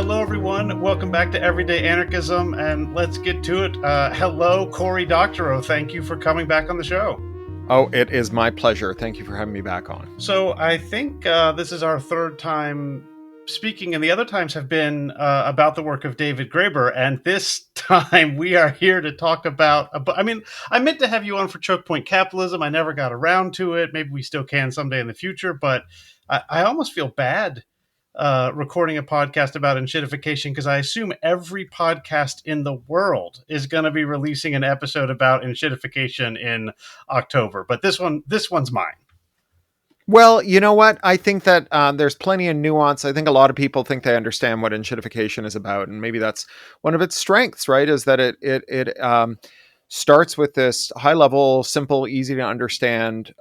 Hello, everyone. Welcome back to Everyday Anarchism, and let's get to it. Hello, Cory Doctorow. Thank you for coming back on the show. Oh, it is my pleasure. Thank you for having me back on. So I think this is our third time speaking, and the other times have been about the work of David Graeber. And this time we are here to talk about. I meant to have you on for Choke Point Capitalism. I never got around to it. Maybe we still can someday in the future, but I almost feel bad recording a podcast about enshittification because I assume every podcast in the world is going to be releasing an episode about enshittification in October. But this one's mine. Well, you know what? I think that there's plenty of nuance. I think a lot of people think they understand what enshittification is about, and maybe that's one of its strengths, right? Is that it starts with this high level, simple, easy to understand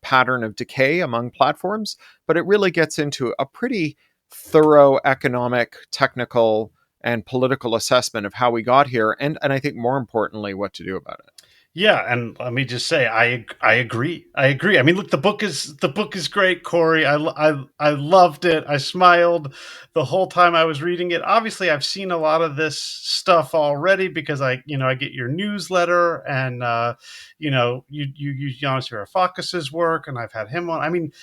pattern of decay among platforms, but it really gets into a pretty thorough economic, technical, and political assessment of how we got here, and I think more importantly, what to do about it. Yeah, and let me just say, I agree. I agree. I mean, look, the book is great, Cory. I loved it. I smiled the whole time I was reading it. Obviously, I've seen a lot of this stuff already because I get your newsletter, and you use Yanis Varoufakis's work, and I've had him on. I mean,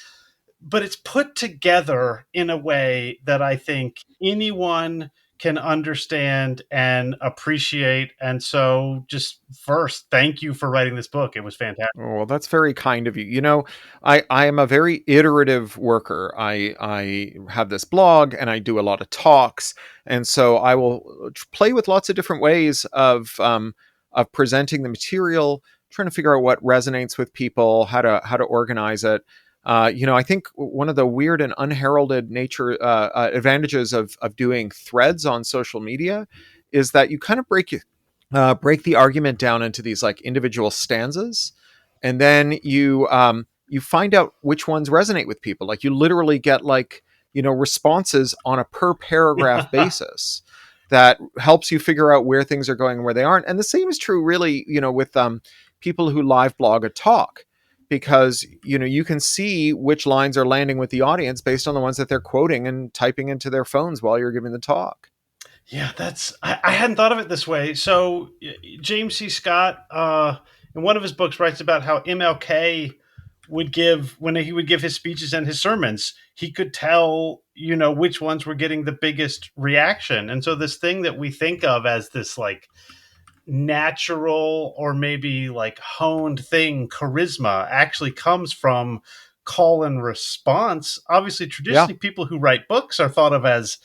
but it's put together in a way that I think anyone can understand and appreciate. And so just first, thank you for writing this book. It was fantastic. Oh, well, that's very kind of you. You know, I am a very iterative worker. I have this blog and I do a lot of talks. And so I will play with lots of different ways of presenting the material, trying to figure out what resonates with people, how to organize it. I think one of the weird and unheralded advantages of doing threads on social media is that you kind of break the argument down into these like individual stanzas, and then you find out which ones resonate with people. Like you literally get responses on a per paragraph basis that helps you figure out where things are going and where they aren't. And the same is true really, with people who live blog a talk, because you can see which lines are landing with the audience based on the ones that they're quoting and typing into their phones while you're giving the talk. Yeah, I hadn't thought of it this way. So James C. Scott, in one of his books, writes about how MLK when he would give his speeches and his sermons, he could tell, which ones were getting the biggest reaction. And so this thing that we think of as this like natural or maybe like honed thing, charisma, actually comes from call and response. Obviously, traditionally, people who write books are thought of as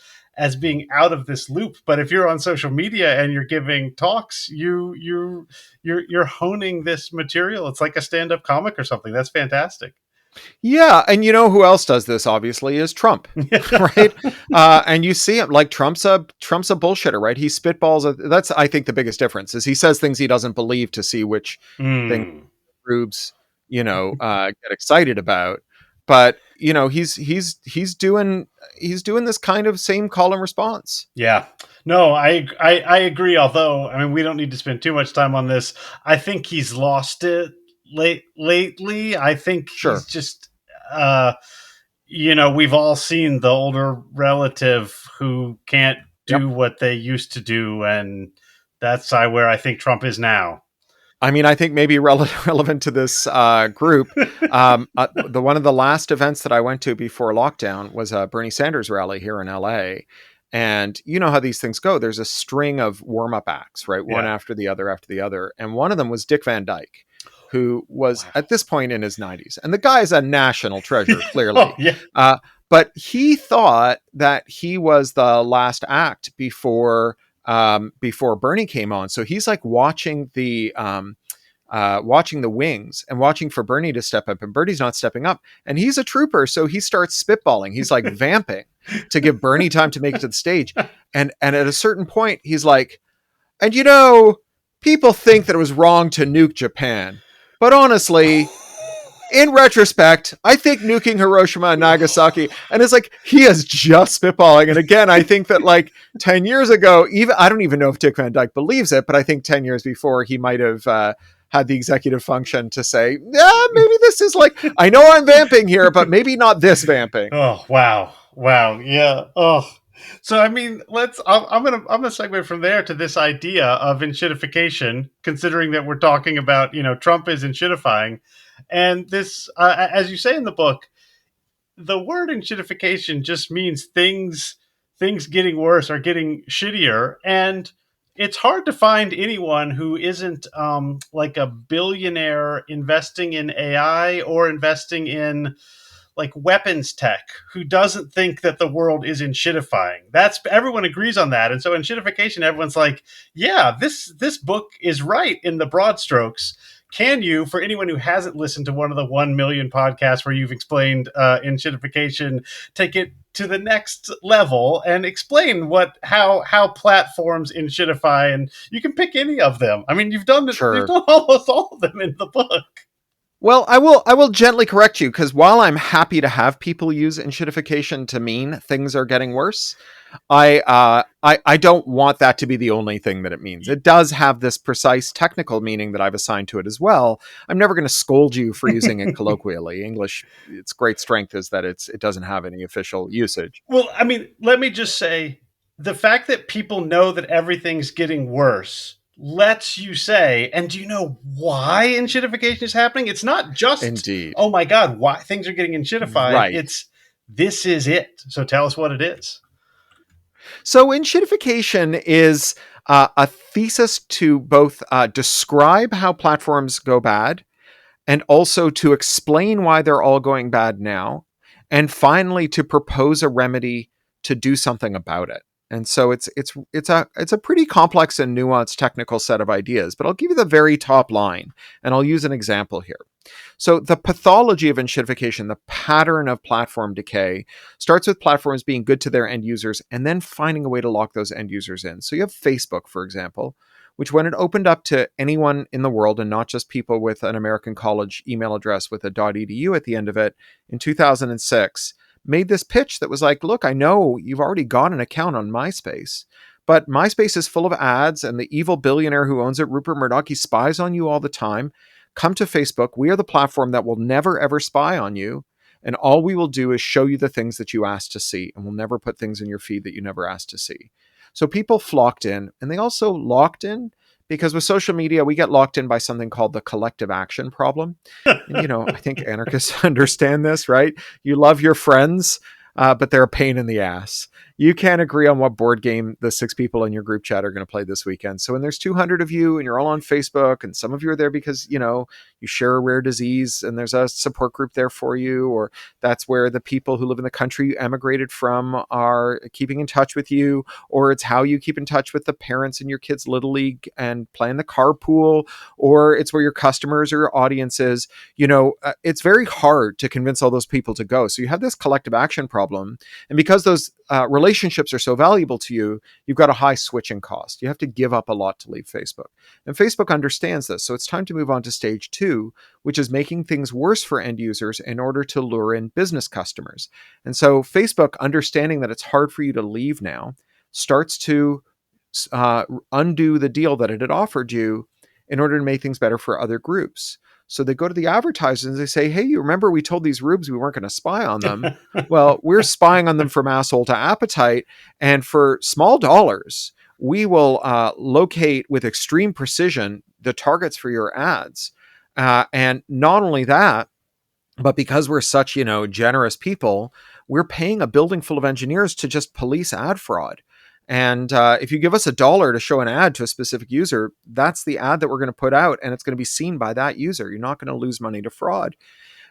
being out of this loop. But if you're on social media and you're giving talks, you're honing this material. It's like a stand-up comic or something. That's fantastic. Yeah, and you know who else does this? Obviously, is Trump, right? And you see him like Trump's a bullshitter, right? He spitballs. That's I think the biggest difference is he says things he doesn't believe to see which thing groups get excited about. But he's doing this kind of same call and response. Yeah, no, I agree. Although I mean, we don't need to spend too much time on this. I think he's lost it lately. I think he's just we've all seen the older relative who can't do what they used to do, and that's where I think Trump is now. I mean, I think maybe relevant to this group. The one of the last events that I went to before lockdown was a Bernie Sanders rally here in LA. And you know how these things go. There's a string of warm-up acts, right? One after the other. And one of them was Dick Van Dyke, who was at this point in his 90s. And the guy is a national treasure, clearly. But he thought that he was the last act before Bernie came on. So he's like watching the wings and watching for Bernie to step up, and Bernie's not stepping up, and he's a trooper. So he starts spitballing. He's like vamping to give Bernie time to make it to the stage. And at a certain point, he's like, and people think that it was wrong to nuke Japan, but honestly, in retrospect, I think nuking Hiroshima and Nagasaki, and it's like, he is just spitballing. And again, I think that like 10 years ago, I don't even know if Dick Van Dyke believes it, but I think 10 years before he might have had the executive function to say, yeah, maybe this is like, I know I'm vamping here, but maybe not this vamping. Oh, wow. Yeah. Oh, So I mean, I'm gonna segue from there to this idea of enshittification, considering that we're talking about Trump is enshittifying, and this as you say in the book, the word enshittification just means things getting worse or getting shittier, and it's hard to find anyone who isn't like a billionaire investing in AI or investing in like weapons tech who doesn't think that the world is enshittifying. That's everyone agrees on that. And so enshittification, everyone's like, yeah, this book is right in the broad strokes. Can you, for anyone who hasn't listened to one of the 1 million podcasts where you've explained enshittification, take it to the next level and explain how platforms enshittify? And you can pick any of them. I mean, you've Sure. done almost all of them in the book. Well, I will gently correct you, because while I'm happy to have people use enshittification to mean things are getting worse, I don't want that to be the only thing that it means. It does have this precise technical meaning that I've assigned to it as well. I'm never going to scold you for using it colloquially. English, its great strength is that it doesn't have any official usage. Well, I mean, let me just say the fact that people know that everything's getting worse lets you say, and do you know why enshittification is happening? It's not just, Indeed. oh my God, why things are getting enshittified. Right. It's this is it. So tell us what it is. So, enshittification is a thesis to both describe how platforms go bad, and also to explain why they're all going bad now, and finally to propose a remedy to do something about it. And so it's a pretty complex and nuanced technical set of ideas, but I'll give you the very top line, and I'll use an example here. So the pathology of enshittification, the pattern of platform decay, starts with platforms being good to their end users and then finding a way to lock those end users in. So you have Facebook, for example, which when it opened up to anyone in the world and not just people with an American college email address with a .edu at the end of it in 2006, made this pitch that was like, look, I know you've already got an account on MySpace, but MySpace is full of ads and the evil billionaire who owns it, Rupert Murdoch, he spies on you all the time. Come to Facebook. We are the platform that will never ever spy on you. And all we will do is show you the things that you asked to see. And we'll never put things in your feed that you never asked to see. So people flocked in, and they also locked in because with social media, we get locked in by something called the collective action problem. And, I think anarchists understand this, right? You love your friends, but they're a pain in the ass. You can't agree on what board game the 6 people in your group chat are going to play this weekend. So when there's 200 of you and you're all on Facebook, and some of you are there because, you share a rare disease and there's a support group there for you, or that's where the people who live in the country you emigrated from are keeping in touch with you, or it's how you keep in touch with the parents in your kids' little league and plan the carpool, or it's where your customers or your audience is, it's very hard to convince all those people to go. So you have this collective action problem. And because those relationships are so valuable to you, you've got a high switching cost. You have to give up a lot to leave Facebook. And Facebook understands this. So it's time to move on to stage 2, which is making things worse for end users in order to lure in business customers. And so Facebook, understanding that it's hard for you to leave now, starts to undo the deal that it had offered you in order to make things better for other groups. So they go to the advertisers and they say, hey, you remember we told these rubes we weren't going to spy on them? Well, we're spying on them from asshole to appetite. And for small dollars, we will locate with extreme precision the targets for your ads. And not only that, but because we're such, generous people, we're paying a building full of engineers to just police ad fraud. And if you give us $1 to show an ad to a specific user, that's the ad that we're going to put out, and it's going to be seen by that user. You're not going to lose money to fraud.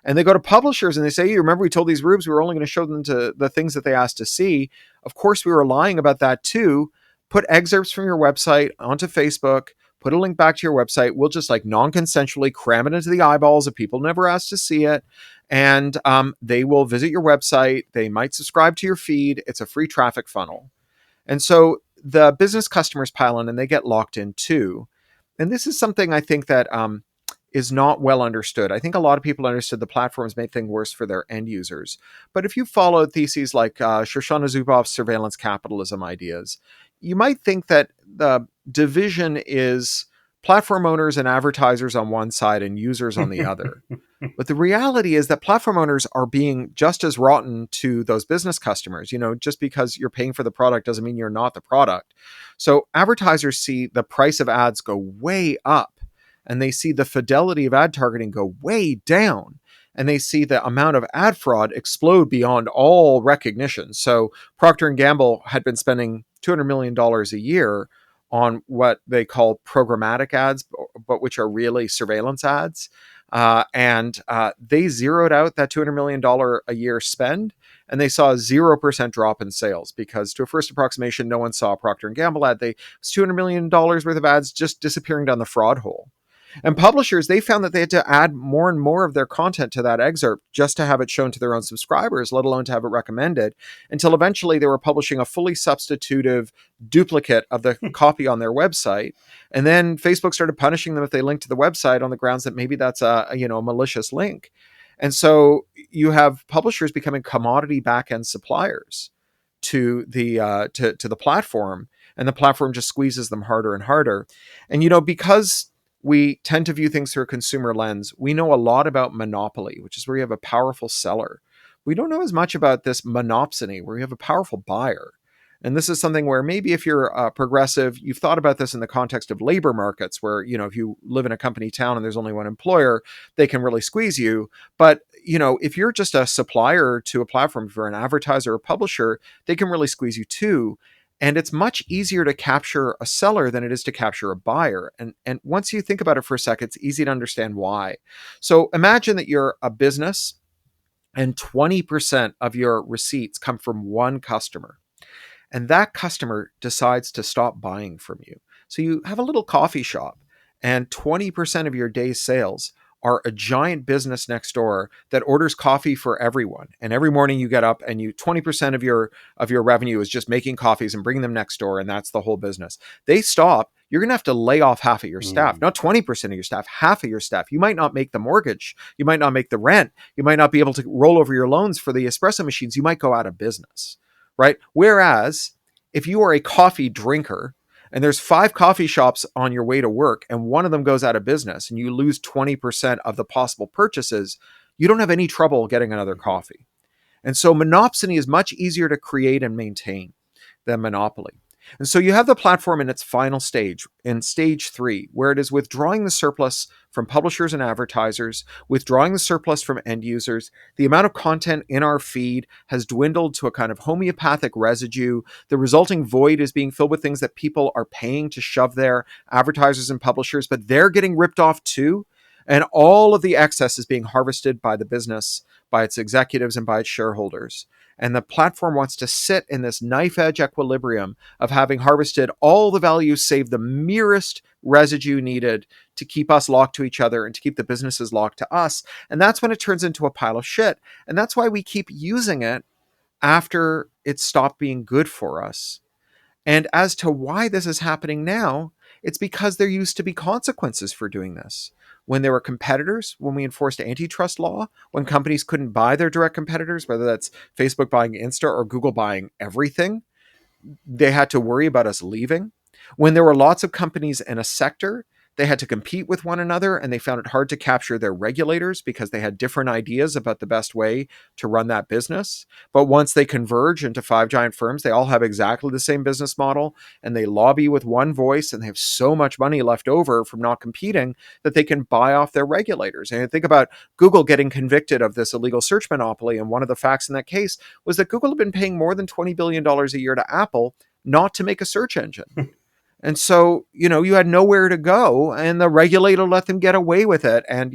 And they go to publishers and they say, you remember we told these rubes we were only going to show them to the things that they asked to see. Of course, we were lying about that too. Put excerpts from your website onto Facebook, put a link back to your website. We'll just like non-consensually cram it into the eyeballs of people never asked to see it. And they will visit your website. They might subscribe to your feed. It's a free traffic funnel. And so the business customers pile in and they get locked in too. And this is something I think that is not well understood. I think a lot of people understood the platforms made things worse for their end users. But if you follow theses like Shoshana Zuboff's surveillance capitalism ideas, you might think that the division is platform owners and advertisers on one side and users on the other. But the reality is that platform owners are being just as rotten to those business customers. Just because you're paying for the product doesn't mean you're not the product. So advertisers see the price of ads go way up, and they see the fidelity of ad targeting go way down. And they see the amount of ad fraud explode beyond all recognition. So Procter and Gamble had been spending $200 million a year on what they call programmatic ads, but which are really surveillance ads. And they zeroed out that $200 million a year spend, and they saw a 0% drop in sales because, to a first approximation, no one saw a Procter and Gamble ad. It was $200 million worth of ads just disappearing down the fraud hole. And publishers, they found that they had to add more and more of their content to that excerpt just to have it shown to their own subscribers, let alone to have it recommended, until eventually they were publishing a fully substitutive duplicate of the copy on their website. And then Facebook started punishing them if they linked to the website on the grounds that maybe that's a malicious link. And so you have publishers becoming commodity back-end suppliers to the platform, and the platform just squeezes them harder and harder. And because we tend to view things through a consumer lens, we know a lot about monopoly, which is where you have a powerful seller. We don't know as much about this monopsony, where you have a powerful buyer. And this is something where maybe if you're progressive, you've thought about this in the context of labor markets, where, if you live in a company town and there's only one employer, they can really squeeze you. But, if you're just a supplier to a platform, for an advertiser or publisher, they can really squeeze you too. And it's much easier to capture a seller than it is to capture a buyer. And once you think about it for a second, it's easy to understand why. So imagine that you're a business and 20% of your receipts come from one customer. And that customer decides to stop buying from you. So you have a little coffee shop, and 20% of your day's sales are a giant business next door that orders coffee for everyone. And every morning you get up and 20% of your revenue is just making coffees and bringing them next door, and that's the whole business. They stop, you're going to have to lay off half of your staff, not 20% of your staff, half of your staff. You might not make the mortgage. You might not make the rent. You might not be able to roll over your loans for the espresso machines. You might go out of business, right? Whereas if you are a coffee drinker and there's 5 coffee shops on your way to work and one of them goes out of business and you lose 20% of the possible purchases, you don't have any trouble getting another coffee. And so monopsony is much easier to create and maintain than monopoly. And so you have the platform in its final stage, in stage 3, where it is withdrawing the surplus from publishers and advertisers, withdrawing the surplus from end users. The amount of content in our feed has dwindled to a kind of homeopathic residue. The resulting void is being filled with things that people are paying to shove there, advertisers and publishers, but they're getting ripped off too. And all of the excess is being harvested by the business, by its executives, and by its shareholders. And the platform wants to sit in this knife edge equilibrium of having harvested all the value save the merest residue needed to keep us locked to each other and to keep the businesses locked to us. And that's when it turns into a pile of shit. And that's why we keep using it after it stopped being good for us. And as to why this is happening now, it's because there used to be consequences for doing this. When there were competitors, when we enforced antitrust law, when companies couldn't buy their direct competitors, whether that's Facebook buying Insta or Google buying everything, they had to worry about us leaving. When there were lots of companies in a sector, they had to compete with one another, and they found it hard to capture their regulators because they had different ideas about the best way to run that business. But once they converge into 5 giant firms, they all have exactly the same business model, and they lobby with one voice, and they have so much money left over from not competing that they can buy off their regulators. And think about Google getting convicted of this illegal search monopoly, and one of the facts in that case was that Google had been paying more than $20 billion a year to Apple not to make a search engine. And so, you had nowhere to go, and the regulator let them get away with it. And,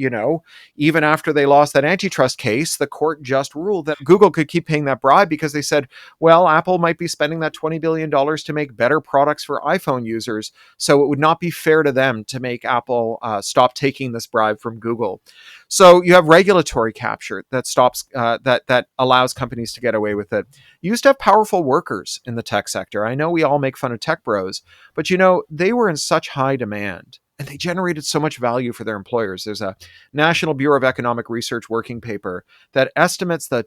even after they lost that antitrust case, the court just ruled that Google could keep paying that bribe because they said, well, Apple might be spending that $20 billion to make better products for iPhone users. So it would not be fair to them to make Apple stop taking this bribe from Google. So you have regulatory capture that stops, that allows companies to get away with it. You used to have powerful workers in the tech sector. I know we all make fun of tech bros, but they were in such high demand and they generated so much value for their employers. There's a National Bureau of Economic Research working paper that estimates that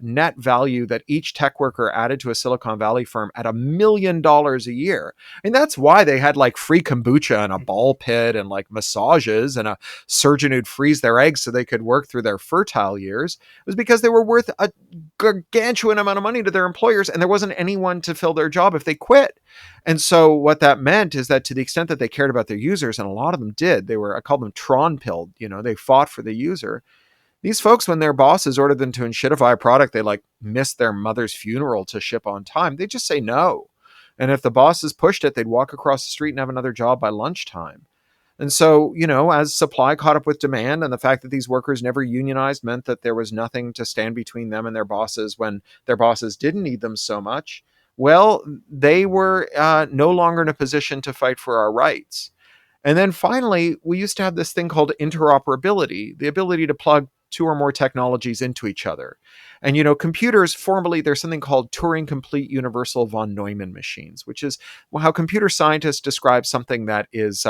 net value that each tech worker added to a Silicon Valley firm at $1 million a year. And that's why they had like free kombucha and a ball pit and like massages and a surgeon who'd freeze their eggs so they could work through their fertile years. It was because they were worth a gargantuan amount of money to their employers, and there wasn't anyone to fill their job if they quit. And so what that meant is that to the extent that they cared about their users, and a lot of them did, they were, I call them Tron pilled, they fought for the user. These folks, when their bosses ordered them to Enshittify a product they like missed their mother's funeral to ship on time, they just say no. And if the bosses pushed it, they'd walk across the street and have another job by lunchtime. And so, as supply caught up with demand, and the fact that these workers never unionized meant that there was nothing to stand between them and their bosses when their bosses didn't need them so much, well, they were no longer in a position to fight for our rights. And then finally, we used to have this thing called interoperability, the ability to plug two or more technologies into each other. And, computers, formerly, there's something called Turing Complete Universal von Neumann machines, which is how computer scientists describe something that is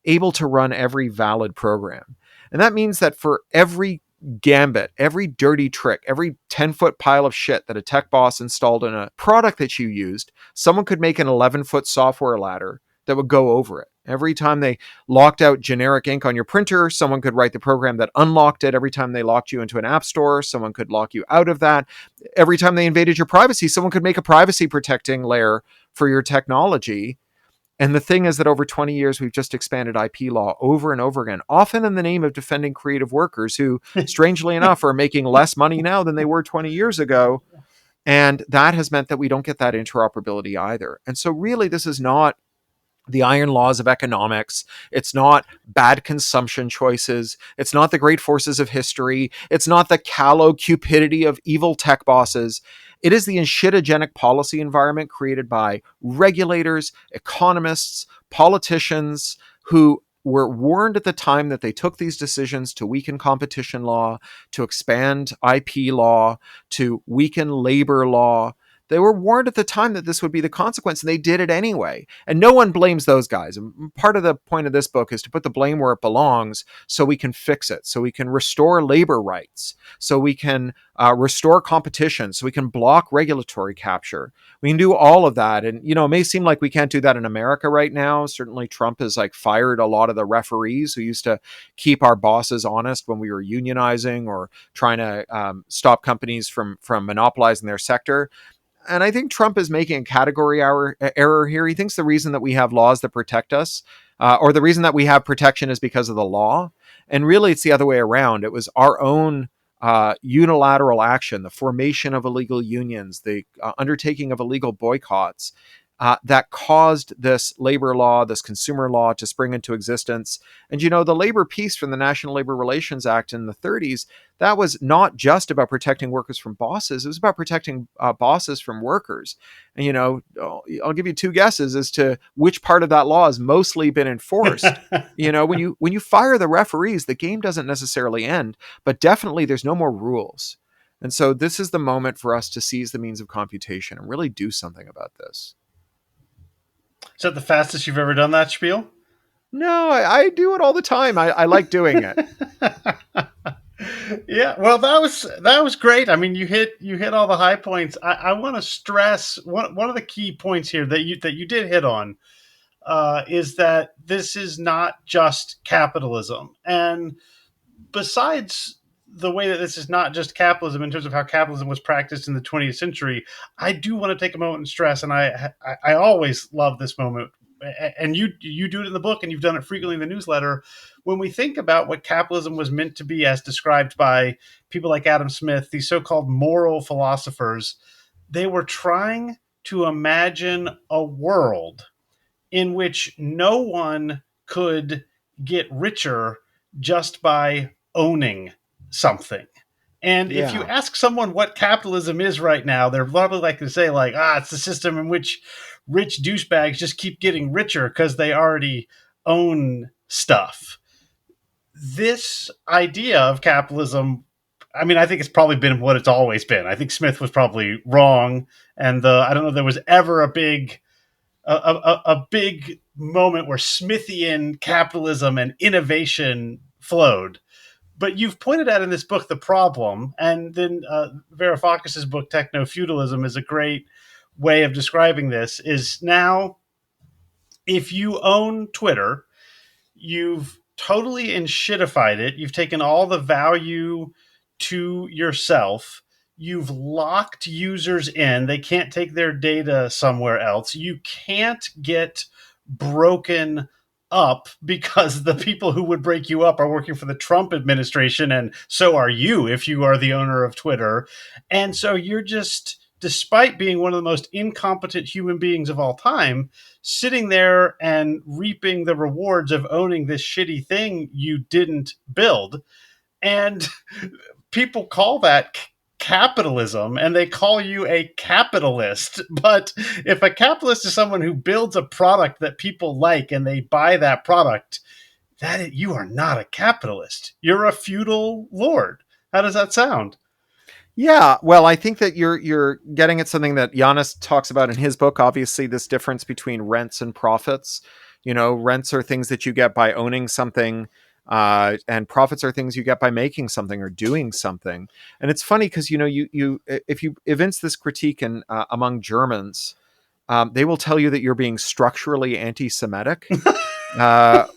able to run every valid program. And that means that for every gambit, every dirty trick, every 10-foot pile of shit that a tech boss installed in a product that you used, someone could make an 11-foot software ladder that would go over it. Every time they locked out generic ink on your printer, someone could write the program that unlocked it. Every time they locked you into an app store, someone could lock you out of that. Every time they invaded your privacy, someone could make a privacy protecting layer for your technology. And the thing is that over 20 years, we've just expanded IP law over and over again, often in the name of defending creative workers who, strangely enough, are making less money now than they were 20 years ago. And that has meant that we don't get that interoperability either. And so really, this is not the iron laws of economics. It's not bad consumption choices. It's not the great forces of history. It's not the callow cupidity of evil tech bosses. It is the enshittigenic policy environment created by regulators, economists, politicians who were warned at the time that they took these decisions to weaken competition law, to expand IP law, to weaken labor law. They were warned at the time that this would be the consequence, and they did it anyway. And no one blames those guys. And part of the point of this book is to put the blame where it belongs so we can fix it, so we can restore labor rights, so we can restore competition, so we can block regulatory capture. We can do all of that. And, it may seem like we can't do that in America right now. Certainly Trump has fired a lot of the referees who used to keep our bosses honest when we were unionizing or trying to stop companies from monopolizing their sector. And I think Trump is making a category error here. He thinks the reason that we have laws that protect us, or the reason that we have protection, is because of the law. And really, it's the other way around. It was our own unilateral action, the formation of illegal unions, the undertaking of illegal boycotts, that caused this labor law, this consumer law to spring into existence. And, the labor piece from the National Labor Relations Act in the 30s, that was not just about protecting workers from bosses. It was about protecting bosses from workers. And, I'll give you two guesses as to which part of that law has mostly been enforced. When you fire the referees, the game doesn't necessarily end, but definitely there's no more rules. And so this is the moment for us to seize the means of computation and really do something about this. Is that the fastest you've ever done that spiel? No, I do it all the time. I like doing it. Yeah, well, that was great. I mean, you hit all the high points. I want to stress one of the key points here that you did hit on is that this is not just capitalism. And besides the way that this is not just capitalism in terms of how capitalism was practiced in the 20th century, I do want to take a moment and stress, and I always love this moment, and you do it in the book, and you've done it frequently in the newsletter. When we think about what capitalism was meant to be as described by people like Adam Smith, these so-called moral philosophers, they were trying to imagine a world in which no one could get richer just by owning something. And if you Yeah. ask someone what capitalism is right now, they're probably likely to say, it's the system in which rich douchebags just keep getting richer because they already own stuff. This idea of capitalism, I mean, I think it's probably been what it's always been. I think Smith was probably wrong. And I don't know if there was ever a big moment where Smithian capitalism and innovation flowed. But you've pointed out in this book the problem, and then Varoufakis's book Techno Feudalism is a great way of describing this. Is now if you own Twitter, you've totally enshittified it. You've taken all the value to yourself. You've locked users in. They can't take their data somewhere else. You can't get broken up because the people who would break you up are working for the Trump administration, and so are you if you are the owner of Twitter. And so you're just, despite being one of the most incompetent human beings of all time, sitting there and reaping the rewards of owning this shitty thing you didn't build. And people call that capitalism, and they call you a capitalist. But if a capitalist is someone who builds a product that people like and they buy that product, that you are not a capitalist. You're a feudal lord. How does that sound? Yeah, well, I think that you're getting at something that Giannis talks about in his book. Obviously, this difference between rents and profits. You know, rents are things that you get by owning something, and profits are things you get by making something or doing something. And it's funny because you if you evince this critique in among Germans, they will tell you that you're being structurally anti-Semitic.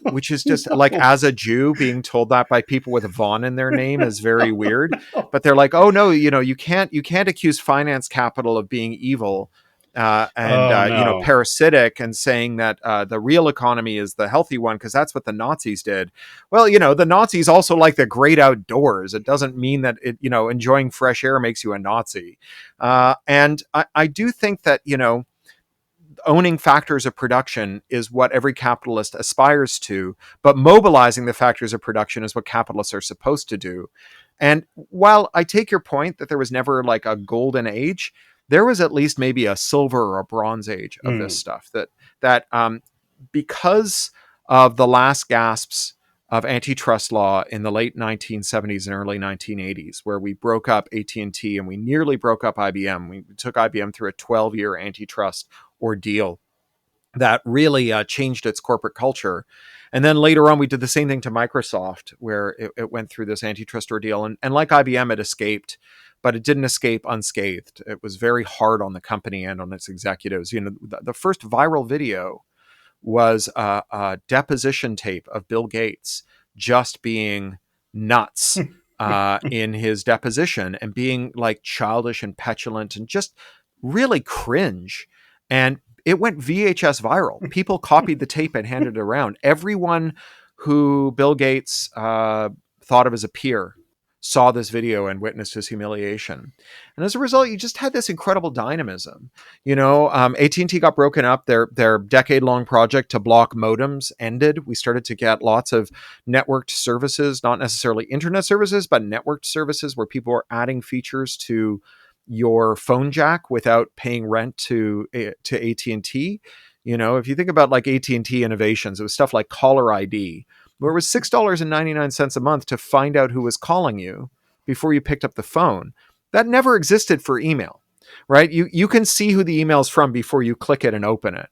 Which is just like, No. as a Jew, being told that by people with von in their name is very weird. But they're like, oh no, you can't accuse finance capital of being evil, and Oh no. parasitic, and saying that the real economy is the healthy one because that's what the Nazis did. Well, the Nazis also like the great outdoors. It doesn't mean that enjoying fresh air makes you a Nazi. And I do think that owning factors of production is what every capitalist aspires to, but mobilizing the factors of production is what capitalists are supposed to do. And while I take your point that there was never like a golden age, there was at least maybe a silver or a bronze age of this Mm. stuff. That because of the last gasps of antitrust law in the late 1970s and early 1980s, where we broke up AT&T and T and we nearly broke up IBM. We took IBM through a 12-year antitrust ordeal that really changed its corporate culture. And then later on, we did the same thing to Microsoft, where it went through this antitrust ordeal. And like IBM, it escaped, but it didn't escape unscathed. It was very hard on the company and on its executives. The first viral video was a deposition tape of Bill Gates just being nuts in his deposition and being like childish and petulant and just really cringe. And it went VHS viral. People copied the tape and handed it around. Everyone who Bill Gates thought of as a peer saw this video and witnessed his humiliation. And as a result, you just had this incredible dynamism. AT&T got broken up. Their decade-long project to block modems ended. We started to get lots of networked services, not necessarily internet services, but networked services where people were adding features to your phone jack without paying rent to AT&T. If you think about like AT&T innovations, it was stuff like caller ID, where it was $6.99 a month to find out who was calling you before you picked up the phone. That never existed for email, right? You can see who the email's from before you click it and open it.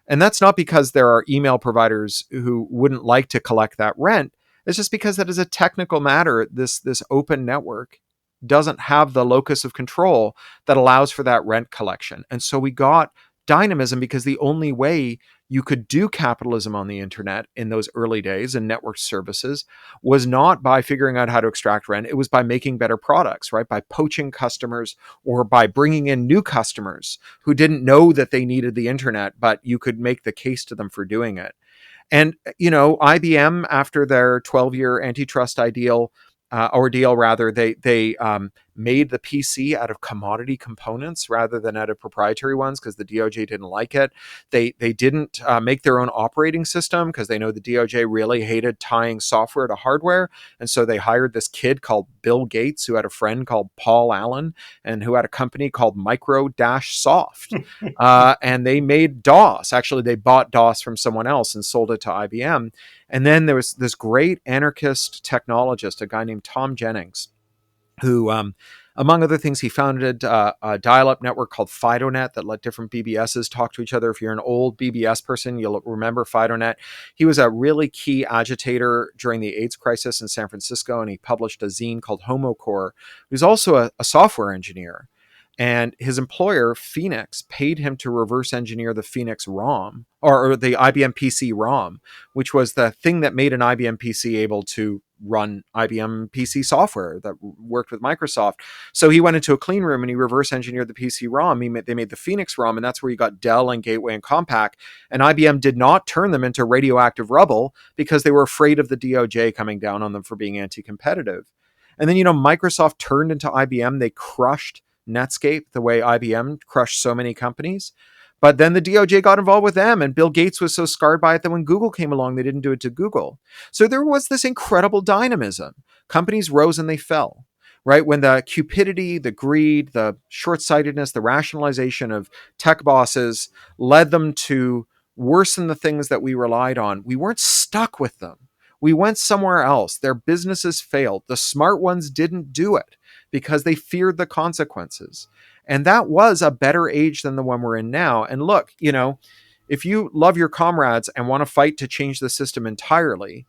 And that's not because there are email providers who wouldn't like to collect that rent. It's just because that is a technical matter. This open network doesn't have the locus of control that allows for that rent collection. And so we got dynamism because the only way you could do capitalism on the internet in those early days and network services was not by figuring out how to extract rent. It was by making better products, right? By poaching customers or by bringing in new customers who didn't know that they needed the internet, but you could make the case to them for doing it. And, IBM, after their 12-year antitrust ordeal, rather, they made the PC out of commodity components rather than out of proprietary ones because the DOJ didn't like it. They didn't make their own operating system because they know the DOJ really hated tying software to hardware. And so they hired this kid called Bill Gates, who had a friend called Paul Allen and who had a company called Micro-Soft. And they made DOS. Actually, they bought DOS from someone else and sold it to IBM. And then there was this great anarchist technologist, a guy named Tom Jennings, who Among other things, he founded a dial-up network called FidoNet that let different BBSs talk to each other. If you're an old BBS person, you'll remember FidoNet. He was a really key agitator during the AIDS crisis in San Francisco, and he published a zine called HomoCore. He was also a software engineer. And his employer, Phoenix, paid him to reverse engineer the Phoenix ROM, or the IBM PC ROM, which was the thing that made an IBM PC able to run IBM PC software that worked with Microsoft. So he went into a clean room and he reverse engineered the PC ROM. They made the Phoenix ROM, and that's where you got Dell and Gateway and Compaq. And IBM did not turn them into radioactive rubble because they were afraid of the DOJ coming down on them for being anti-competitive. And then, Microsoft turned into IBM. They crushed Netscape the way IBM crushed so many companies. But then the DOJ got involved with them, and Bill Gates was so scarred by it that when Google came along, they didn't do it to Google. So there was this incredible dynamism. Companies rose and they fell, right? When the cupidity, the greed, the short-sightedness, the rationalization of tech bosses led them to worsen the things that we relied on, we weren't stuck with them. We went somewhere else. Their businesses failed. The smart ones didn't do it because they feared the consequences. And that was a better age than the one we're in now. And look, if you love your comrades and want to fight to change the system entirely,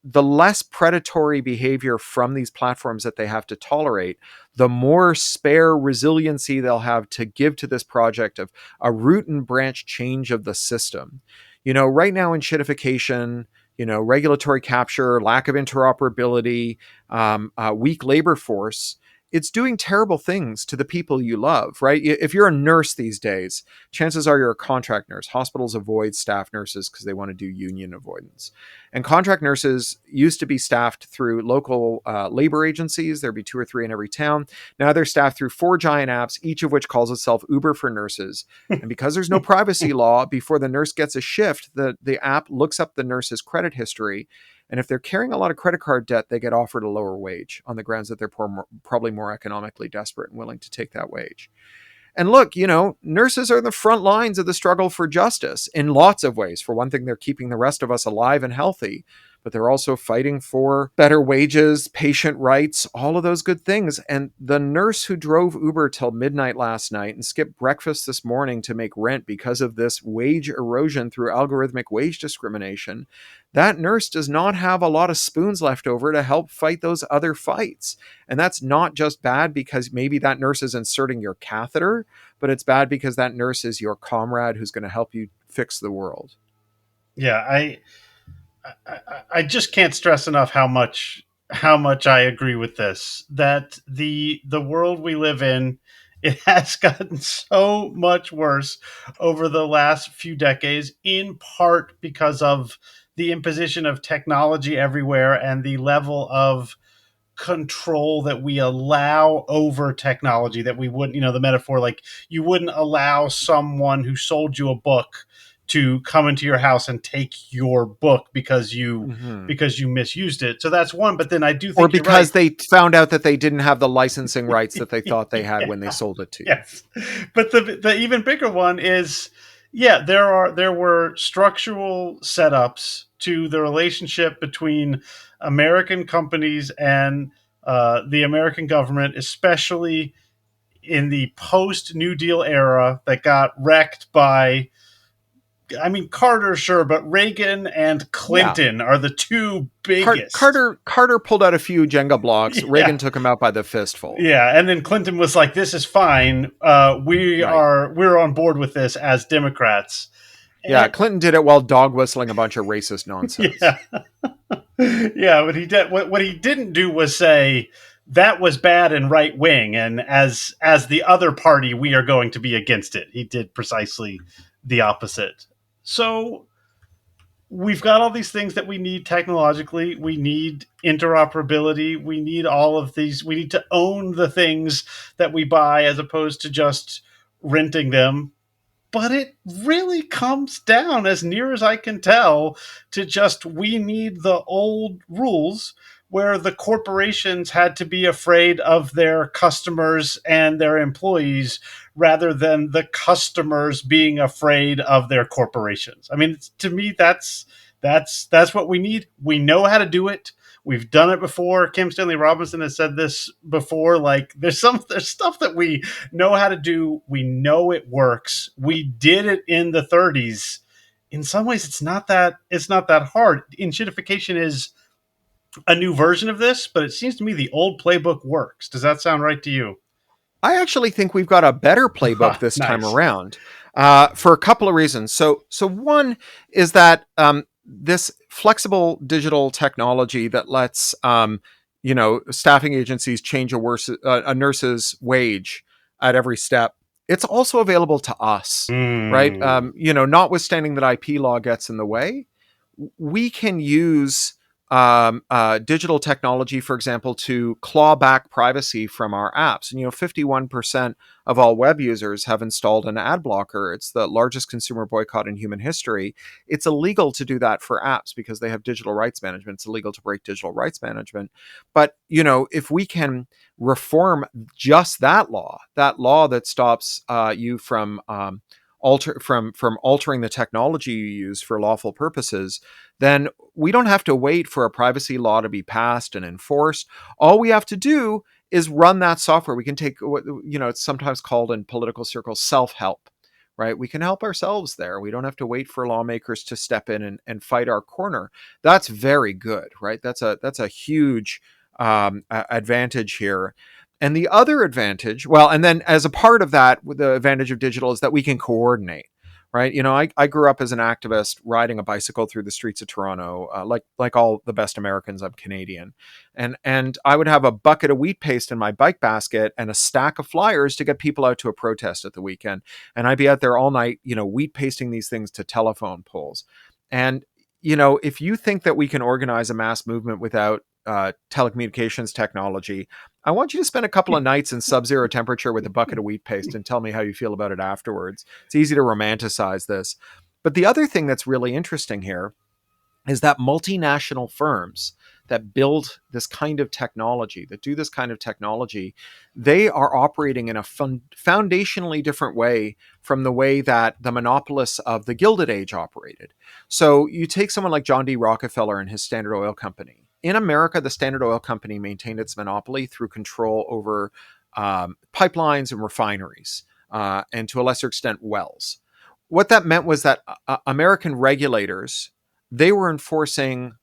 the less predatory behavior from these platforms that they have to tolerate, the more spare resiliency they'll have to give to this project of a root and branch change of the system. Right now, enshittification, regulatory capture, lack of interoperability, weak labor force, it's doing terrible things to the people you love, right? If you're a nurse these days, chances are you're a contract nurse. Hospitals avoid staff nurses because they want to do union avoidance. And contract nurses used to be staffed through local labor agencies. There'd be 2 or 3 in every town. Now they're staffed through 4 giant apps, each of which calls itself Uber for nurses. And because there's no privacy law, before the nurse gets a shift, the app looks up the nurse's credit history. And if they're carrying a lot of credit card debt, they get offered a lower wage on the grounds that they're probably more economically desperate and willing to take that wage. And look, nurses are the front lines of the struggle for justice in lots of ways. For one thing, they're keeping the rest of us alive and healthy, but they're also fighting for better wages, patient rights, all of those good things. And the nurse who drove Uber till midnight last night and skipped breakfast this morning to make rent because of this wage erosion through algorithmic wage discrimination, that nurse does not have a lot of spoons left over to help fight those other fights. And that's not just bad because maybe that nurse is inserting your catheter, but it's bad because that nurse is your comrade who's going to help you fix the world. Yeah, I just can't stress enough how much I agree with this. That the world we live in, it has gotten so much worse over the last few decades, in part because of the imposition of technology everywhere and the level of control that we allow over technology that we wouldn't, the metaphor, like you wouldn't allow someone who sold you a book to come into your house and take your book because you Mm-hmm. misused it. So that's one. But then I do Or think you're right. because they found out that they didn't have the licensing rights that they thought they had when they sold it to you. Yes, but the even bigger one is, yeah, there were structural setups to the relationship between American companies and the American government, especially in the post New Deal era, that got wrecked by. I mean, Carter, sure, but Reagan and Yeah. Clinton are the two biggest. Carter pulled out a few Jenga blocks. Yeah, Reagan took him out by the fistful. yeah, and then Clinton was like, "This is fine. Right. We're on board with this as Democrats." Yeah, And Clinton did it while dog whistling a bunch of racist nonsense. yeah, yeah, but he did what he didn't do was say that was bad and right wing, and as the other party, we are going to be against it. He did precisely the opposite. So we've got all these things that we need technologically. We need interoperability. We need all of these. We need to own the things that we buy as opposed to just renting them. But it really comes down, as near as I can tell, to just we need the old rules where the corporations had to be afraid of their customers and their employees rather than the customers being afraid of their corporations. I mean, to me, that's what we need. We know how to do it. We've done it before. Kim Stanley Robinson has said this before. Like there's stuff that we know how to do. We know it works. We did it in the 30s. In some ways, it's not that hard. Enshittification is a new version of this, but it seems to me the old playbook works. Does that sound right to you? I actually think we've got a better playbook this time Nice. around, for a couple of reasons. So one is that this flexible digital technology that lets staffing agencies change a nurse's wage at every step. It's also available to us, right? Mm. Notwithstanding that IP law gets in the way, we can use digital technology, for example, to claw back privacy from our apps. And 51% of all web users have installed an ad blocker. It's the largest consumer boycott in human history. It's illegal to do that for apps because they have digital rights management. It's illegal to break digital rights management. But if we can reform just that law that stops you from altering the technology you use for lawful purposes, then we don't have to wait for a privacy law to be passed and enforced. All we have to do is run that software. We can take what it's sometimes called in political circles self-help, right? We can help ourselves there. We don't have to wait for lawmakers to step in and fight our corner. That's very good, right? That's a huge advantage here. And the other advantage, well, and then as a part of that, the advantage of digital is that we can coordinate, right? I grew up as an activist riding a bicycle through the streets of Toronto, like all the best Americans. I'm Canadian, and I would have a bucket of wheat paste in my bike basket and a stack of flyers to get people out to a protest at the weekend, and I'd be out there all night, wheat pasting these things to telephone poles. And if you think that we can organize a mass movement without telecommunications technology, I want you to spend a couple of nights in sub-zero temperature with a bucket of wheat paste and tell me how you feel about it afterwards. It's easy to romanticize this. But the other thing that's really interesting here is that multinational firms that build this kind of technology, that do this kind of technology, they are operating in a foundationally different way from the way that the monopolists of the Gilded Age operated. So you take someone like John D. Rockefeller and his Standard Oil Company. In America, the Standard Oil Company maintained its monopoly through control over pipelines and refineries, and to a lesser extent, wells. What that meant was that American regulators, they were enforcing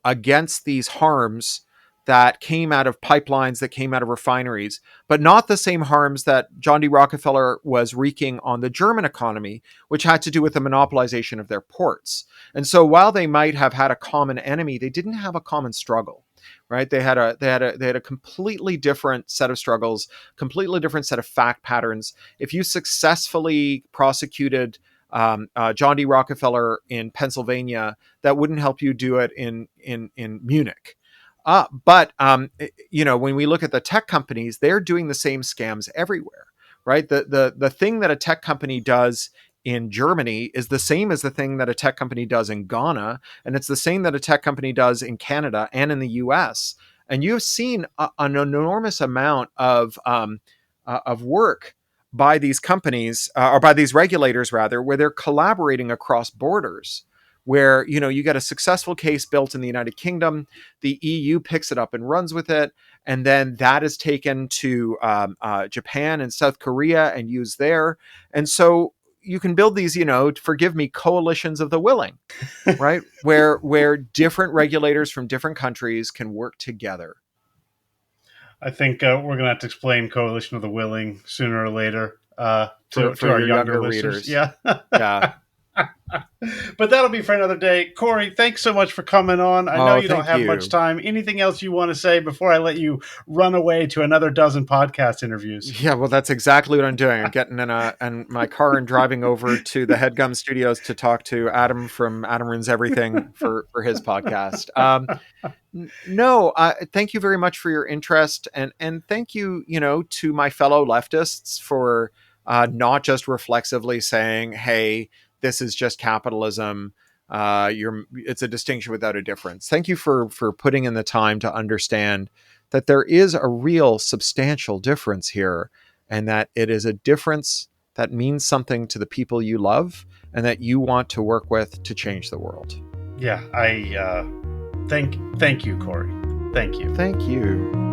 against these harms that came out of pipelines, that came out of refineries, but not the same harms that John D. Rockefeller was wreaking on the German economy, which had to do with the monopolization of their ports. And so while they might have had a common enemy, they didn't have a common struggle. Right? They had a completely different set of struggles, completely different set of fact patterns. If you successfully prosecuted John D. Rockefeller in Pennsylvania, that wouldn't help you do it in Munich. But when we look at the tech companies, they're doing the same scams everywhere, right? The thing that a tech company does in Germany is the same as the thing that a tech company does in Ghana, and it's the same that a tech company does in Canada and in the U.S. And you've seen an enormous amount of work by these companies, or by these regulators rather, where they're collaborating across borders, where you get a successful case built in the United Kingdom, the EU picks it up and runs with it, and then that is taken to Japan and South Korea and used there. And so you can build these, forgive me, coalitions of the willing, right? Where different regulators from different countries can work together. I think we're gonna have to explain Coalition of the Willing sooner or later to For our your younger younger listeners. readers. Yeah. Yeah. But that'll be for another day. Cory, thanks so much for coming on. I know Oh, you don't thank have much you. time. Anything else you want to say before I let you run away to another dozen podcast interviews? Yeah, well, that's exactly what I'm doing. I'm getting in my car and driving over to the Headgum Studios to talk to Adam from Adam Ruins Everything for his podcast. No, thank you very much for your interest, and thank you, to my fellow leftists for not just reflexively saying, "Hey, this is just capitalism. It's a distinction without a difference." Thank you for putting in the time to understand that there is a real substantial difference here, and that it is a difference that means something to the people you love and that you want to work with to change the world. Yeah, Thank you, Corey. Thank you. Thank you.